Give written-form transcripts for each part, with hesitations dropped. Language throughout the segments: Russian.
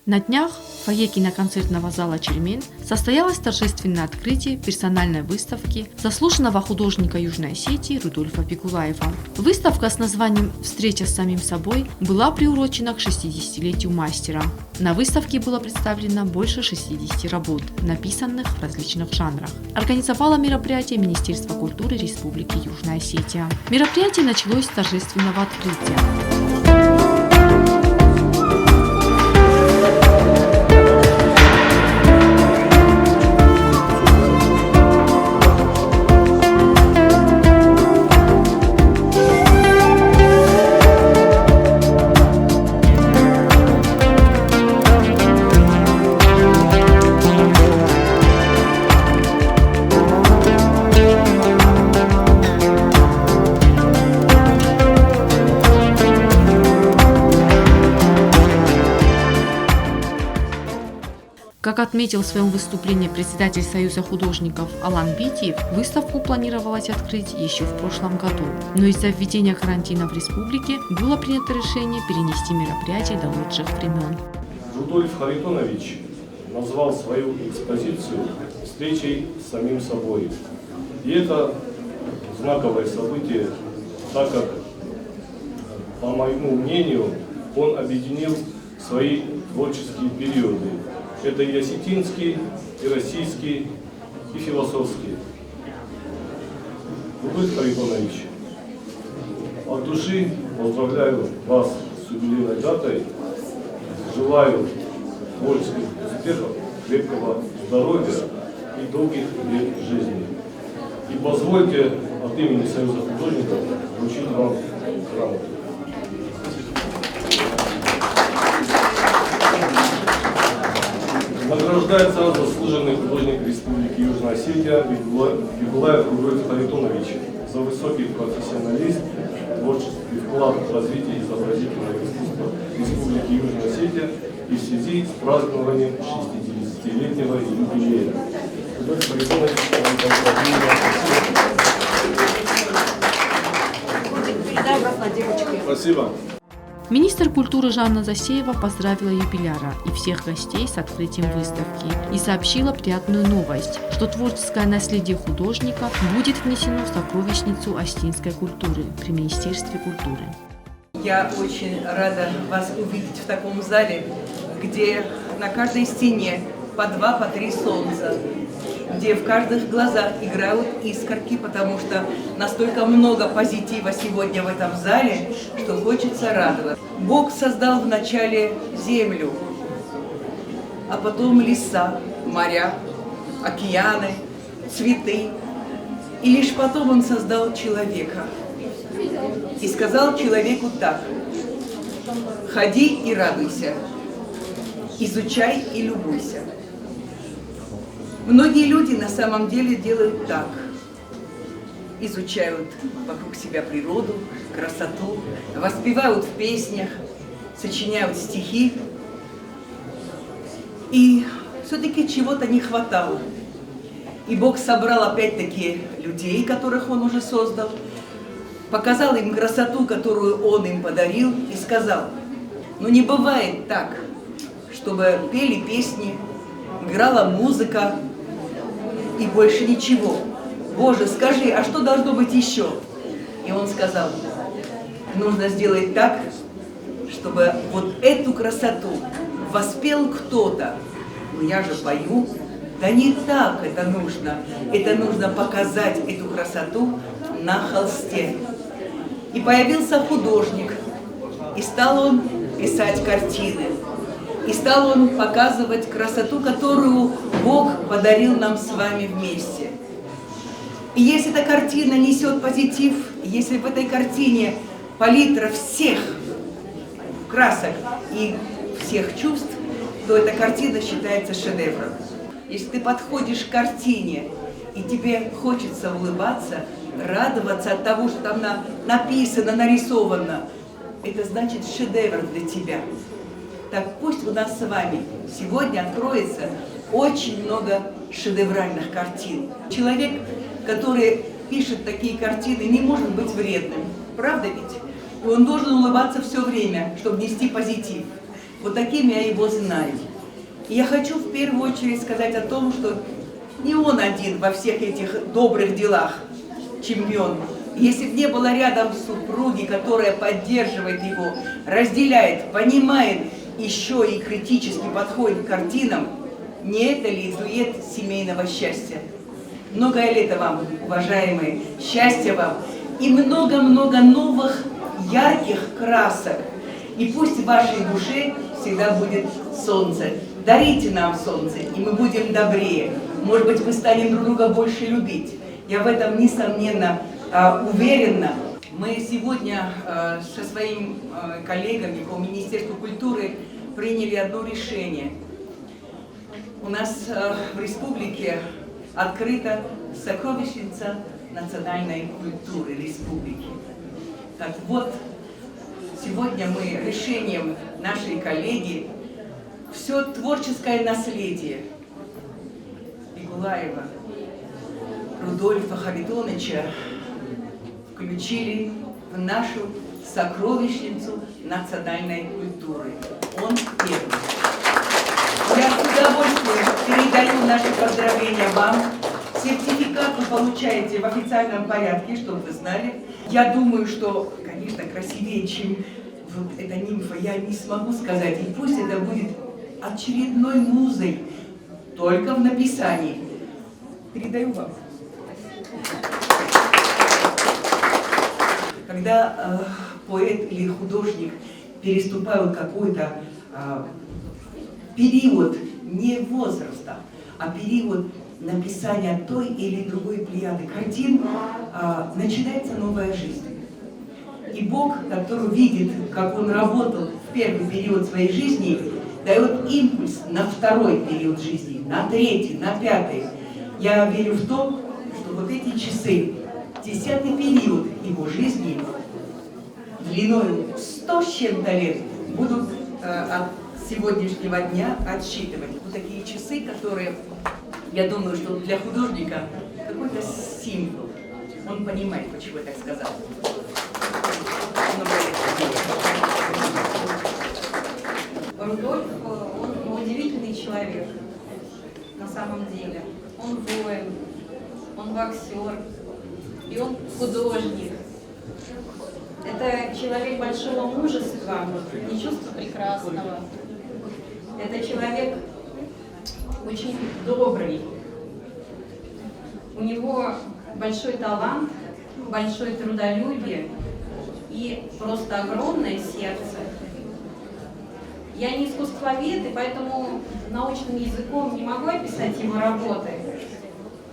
На днях в фойе киноконцертного зала «Чельмен» состоялось торжественное открытие персональной выставки заслуженного художника Южной Осетии Рудольфа Бекулаева. Выставка с названием «Встреча с самим собой» была приурочена к 60-летию мастера. На выставке было представлено больше 60 работ, написанных в различных жанрах. Организовало мероприятие Министерство культуры Республики Южная Осетия. Мероприятие началось с торжественного открытия. Как отметил в своем выступлении председатель Союза художников Алан Битиев, выставку планировалось открыть еще в прошлом году, но из-за введения карантина в республике было принято решение перенести мероприятие до лучших времен. Рудольф Харитонович назвал свою экспозицию «Встречей с самим собой». И это знаковое событие, так как, по моему мнению, он объединил свои творческие периоды. Это и осетинский, и российский, и философский. Рудольф Харитонович, от души поздравляю вас с юбилейной датой. Желаю творческих успехов, крепкого здоровья и долгих лет жизни. И позвольте от имени Союза художников вручить вам грамоту. Награждается заслуженный художник Республики Южная Осетия Бекулаев Рудольф Харитонович за высокий профессионализм, творческий вклад в развитие изобразительного искусства Республики Южная Осетия и в связи с празднованием 60-летнего юбилея. Рудольф Харитонович, спасибо. Министр культуры Жанна Засеева поздравила юбиляра и всех гостей с открытием выставки и сообщила приятную новость, что творческое наследие художника будет внесено в сокровищницу осетинской культуры при Министерстве культуры. Я очень рада вас увидеть в таком зале, где на каждой стене по 2, по 3 солнца, где в каждых глазах играют искорки, потому что настолько много позитива сегодня в этом зале, что хочется радоваться. Бог создал вначале землю, а потом леса, моря, океаны, цветы. И лишь потом Он создал человека. И сказал человеку так: ходи и радуйся, изучай и любуйся. Многие люди на самом деле делают так. Изучают вокруг себя природу, красоту, воспевают в песнях, сочиняют стихи. И все-таки чего-то не хватало. И Бог собрал опять-таки людей, которых Он уже создал, показал им красоту, которую Он им подарил, и сказал: ну не бывает так, чтобы пели песни, играла музыка, и больше ничего. Боже, скажи, а что должно быть еще? И Он сказал: нужно сделать так, чтобы вот эту красоту воспел кто-то. Но я же пою. Да не так это нужно. Это нужно показать эту красоту на холсте. И появился художник, и стал он писать картины. И стал он показывать красоту, которую Бог подарил нам с вами вместе. И если эта картина несет позитив, если в этой картине палитра всех красок и всех чувств, то эта картина считается шедевром. Если ты подходишь к картине, и тебе хочется улыбаться, радоваться от того, что там написано, нарисовано, это значит шедевр для тебя. Так пусть у нас с вами сегодня откроется очень много шедевральных картин. Человек, который пишет такие картины, не может быть вредным. Правда ведь? И он должен улыбаться все время, чтобы нести позитив. Вот таким я его знаю. И я хочу в первую очередь сказать о том, что не он один во всех этих добрых делах чемпион. Если бы не было рядом супруги, которая поддерживает его, разделяет, понимает, еще и критически подходит к картинам, не это ли дуэт семейного счастья? Многое лето вам, уважаемые, счастья вам и много-много новых ярких красок. И пусть в вашей душе всегда будет солнце. Дарите нам солнце, и мы будем добрее. Может быть, мы станем друг друга больше любить. Я в этом, несомненно, уверена. Мы сегодня со своими коллегами по Министерству культуры приняли одно решение. У нас в республике открыта сокровищница национальной культуры республики. Так вот, сегодня мы решением нашей коллеги все творческое наследие Бигулаева Рудольфа Харитоновича включили в нашу сокровищницу национальной культуры. Он первый. Я с удовольствием передаю наши поздравления вам. Сертификат вы получаете в официальном порядке, чтобы вы знали. Я думаю, что, конечно, красивее, чем вот эта нимфа, я не смогу сказать. И пусть это будет очередной музой, только в написании. Передаю вам. Когда поэт или художник переступает какой-то период не возраста, а период написания той или другой плеяды картин, начинается новая жизнь. И Бог, который видит, как он работал в первый период своей жизни, дает импульс на второй период жизни, на третий, на пятый. Я верю в то, что вот эти часы, 10-й период его жизни, длиной 100 с чем-то лет, будут от сегодняшнего дня отсчитывать. Вот такие часы, которые, я думаю, что для художника какой-то символ. Он понимает, почему я так сказала. Рудольф, он удивительный человек, на самом деле. Он воин, он боксер, и он художник. Это человек большого мужества и чувства прекрасного. Это человек очень добрый. У него большой талант, большое трудолюбие и просто огромное сердце. Я не искусствовед, и поэтому научным языком не могу описать его работы,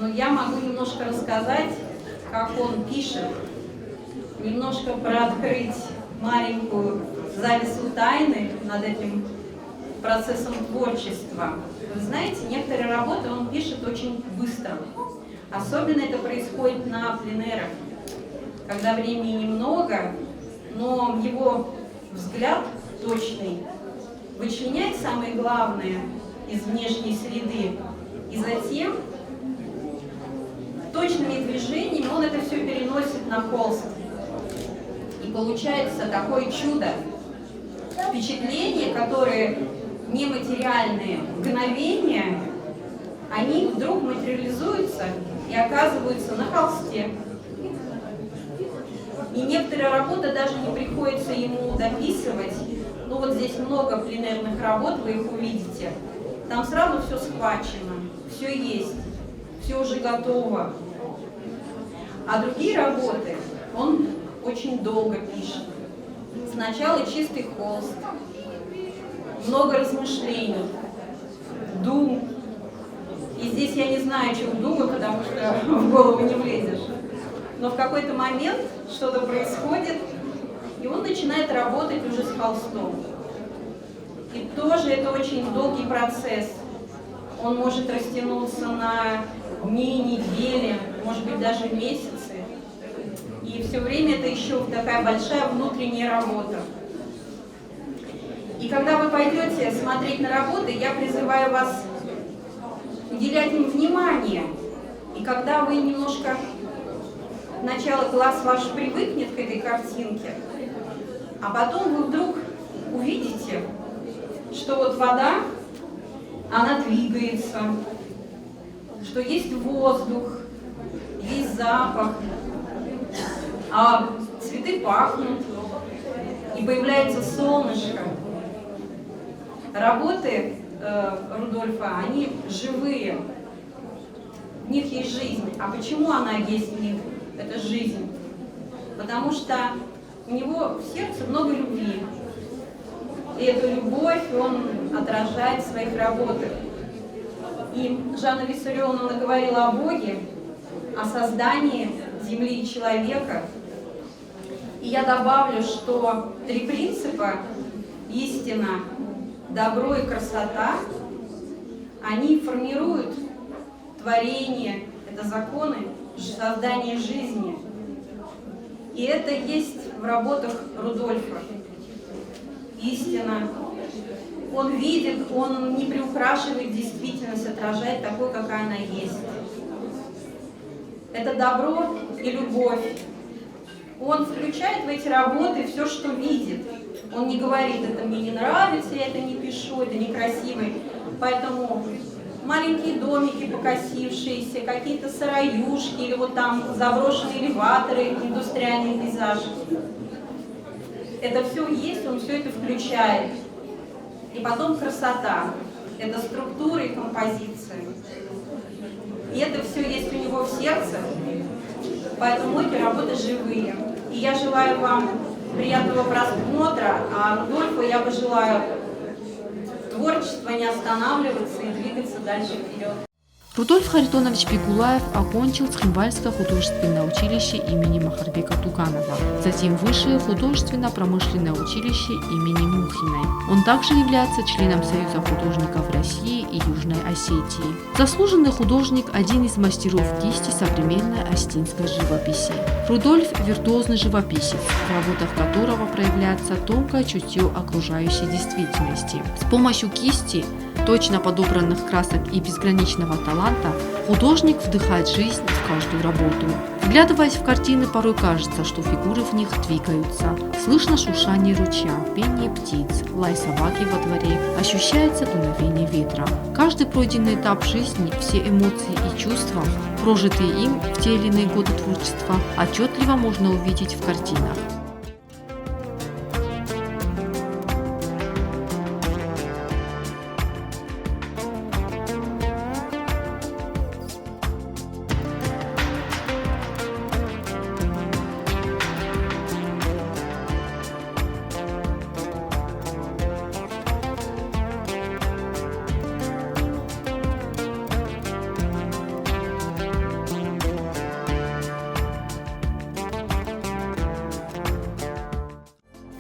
но я могу немножко рассказать, как он пишет, немножко приоткрыть маленькую завесу тайны над этим процессом творчества. Вы знаете, некоторые работы он пишет очень быстро. Особенно это происходит на пленэрах, когда времени немного, но его взгляд точный вычленяет самое главное из внешней среды, и затем точными движениями он это все переносит на холст. И получается такое чудо, впечатления, которые нематериальные, мгновения, они вдруг материализуются и оказываются на холсте. И некоторые работы даже не приходится ему дописывать. Ну вот здесь много пленэрных работ, вы их увидите. Там сразу все схвачено, все есть, все уже готово. А другие работы он очень долго пишет. Сначала чистый холст, много размышлений, дум. И здесь я не знаю, о чем думаю, потому что в голову не влезешь. Но в какой-то момент что-то происходит, и он начинает работать уже с холстом. И тоже это очень долгий процесс. Он может растянуться на дни, недели, может быть даже месяцы. И все время это еще такая большая внутренняя работа. И когда вы пойдете смотреть на работы, я призываю вас уделять им внимание. И когда вы немножко, сначала глаз ваш привыкнет к этой картинке, а потом вы вдруг увидите что вот вода, она двигается, что есть воздух, есть запах, а цветы пахнут, и появляется солнышко. Работы Рудольфа, они живые, в них есть жизнь. А почему она есть в них, эта жизнь? Потому что у него в сердце много любви. И эту любовь он отражает в своих работах. И Жанна Виссарионовна говорила о Боге, о создании земли и человека. И я добавлю, что 3 принципа – истина, добро и красота – они формируют творение, это законы создания жизни. И это есть в работах Рудольфа. Истина. Он видит, он не приукрашивает действительность, отражает такой, какая она есть. Это добро и любовь. Он включает в эти работы все, что видит. Он не говорит, это мне не нравится, я это не пишу, это некрасиво. Поэтому маленькие домики покосившиеся, какие-то сыроюшки или вот там заброшенные элеваторы, индустриальный пейзаж. Это все есть, он все это включает. И потом красота. Это структура и композиция. И это все есть у него в сердце. Поэтому эти работы живые. И я желаю вам приятного просмотра, а Рудольфу я пожелаю творчества не останавливаться и двигаться дальше вперед. Рудольф Харитонович Бигулаев окончил Цхинвальское художественное училище имени Махарбека Туганова, затем Высшее художественно-промышленное училище имени Мухиной. Он также является членом Союза художников России и Южной Осетии. Заслуженный художник – один из мастеров кисти современной остинской живописи. Рудольф – виртуозный живописец, в работах которого проявляется тонкое чутье окружающей действительности. С помощью кисти, точно подобранных красок и безграничного таланта художник вдыхает жизнь в каждую работу. Вглядываясь в картины, порой кажется, что фигуры в них двигаются. Слышно шуршание ручья, пение птиц, лай собаки во дворе, ощущается дуновение ветра. Каждый пройденный этап жизни, все эмоции и чувства, прожитые им в те или иные годы творчества, отчетливо можно увидеть в картинах.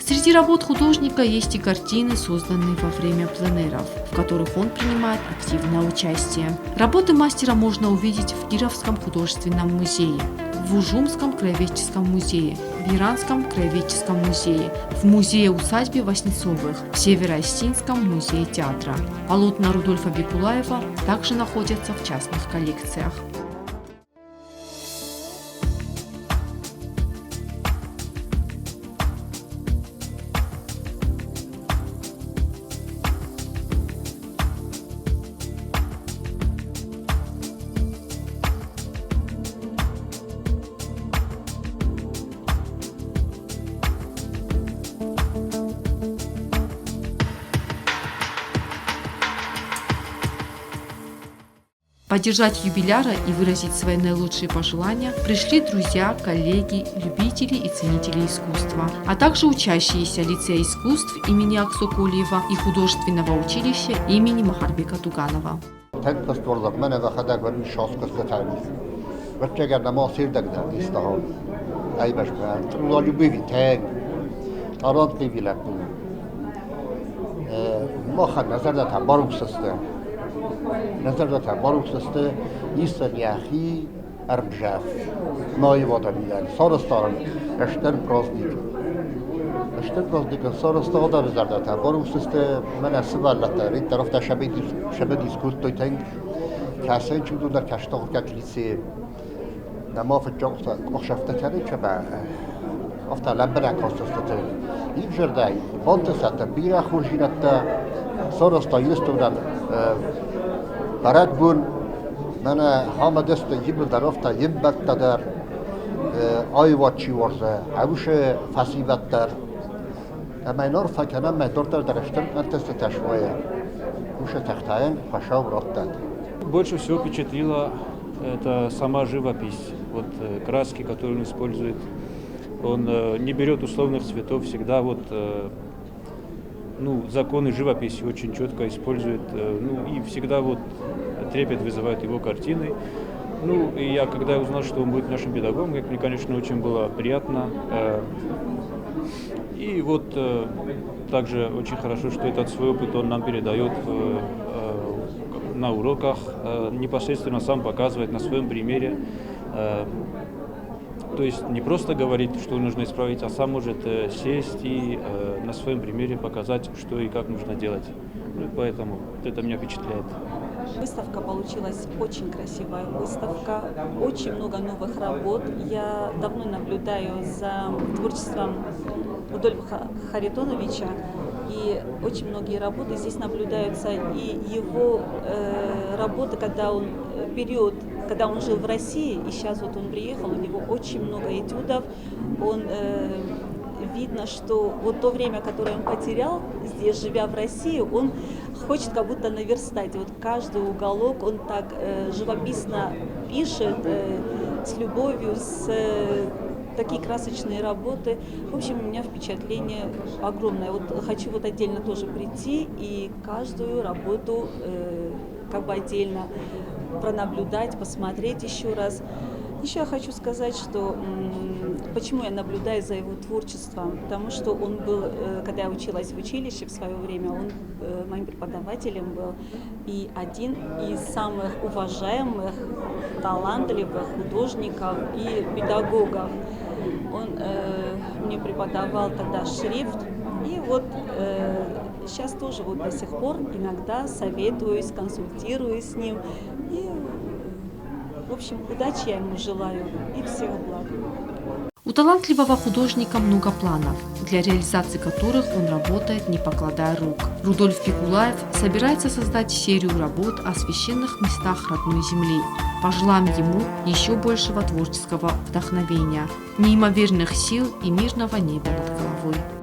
Среди работ художника есть и картины, созданные во время пленэров, в которых он принимает активное участие. Работы мастера можно увидеть в Кировском художественном музее, в Ужумском краеведческом музее, в Иранском краеведческом музее, в музее-усадьбе Васнецовых, в Северо-Остинском музее театра. Полотна Рудольфа Бигулаева также находятся в частных коллекциях. Поддержать юбиляра и выразить свои наилучшие пожелания пришли друзья, коллеги, любители и ценители искусства, а также учащиеся лицея искусств имени Аксоколиева и художественного училища имени Махарбека Туганова. نظر دادم بارو سسته نیستن یخی ارمجف نای وادا میدن سارستان اشتر پرازدیکن سارستان دا نظر دادم بارو سسته من اصلا ولته این طرف در شبه دیسکوت توی تنگ کسایی چی بودون در کشتاق کتلیسی نما فجاق اخشفته کنه که با افتا لبه نکاسته این جرده بانت سته بیره خورجینت Сороста юстунан барадбун мана хамадеста йибл дарофта йиббаттадар айвачи ворза авуше фасибаттар амайнор факана майдортар дараштан антеста ташвая уше тахтаен пашав роттан. Больше всего впечатлила это сама живопись. Вот краски, которые он использует. Он не берет условных цветов, всегда вот законы живописи очень четко использует. И всегда вот трепет вызывает его картины. И я когда узнал, что он будет нашим педагогом, мне, конечно, очень было приятно. И вот также очень хорошо, что этот свой опыт он нам передает на уроках, непосредственно сам показывает на своем примере. То есть не просто говорит, что нужно исправить, а сам может сесть и на своем примере показать, что и как нужно делать. Поэтому это меня впечатляет. Выставка получилась очень красивая выставка, очень много новых работ. Я давно наблюдаю за творчеством Рудольфа Харитоновича, и очень многие работы здесь наблюдаются. И его работы, когда он жил в России, и сейчас вот он приехал, у него очень много этюдов. Видно, что вот то время, которое он потерял здесь, живя в России, он хочет как будто наверстать. Вот каждый уголок он так живописно пишет, с любовью, такие красочные работы. В общем, у меня впечатление огромное. Вот хочу вот отдельно тоже прийти и каждую работу как бы отдельно пронаблюдать, посмотреть еще раз. Еще я хочу сказать, что почему я наблюдаю за его творчеством, потому что он был, когда я училась в училище в свое время, он моим преподавателем был и один из самых уважаемых, талантливых художников и педагогов. Он мне преподавал тогда шрифт, и вот сейчас тоже вот до сих пор иногда советуюсь, консультируюсь с ним. И, в общем, удачи я ему желаю и всего блага. У талантливого художника много планов, для реализации которых он работает, не покладая рук. Рудольф Пикулаев собирается создать серию работ о священных местах родной земли. Пожелаем ему еще большего творческого вдохновения, неимоверных сил и мирного неба над головой.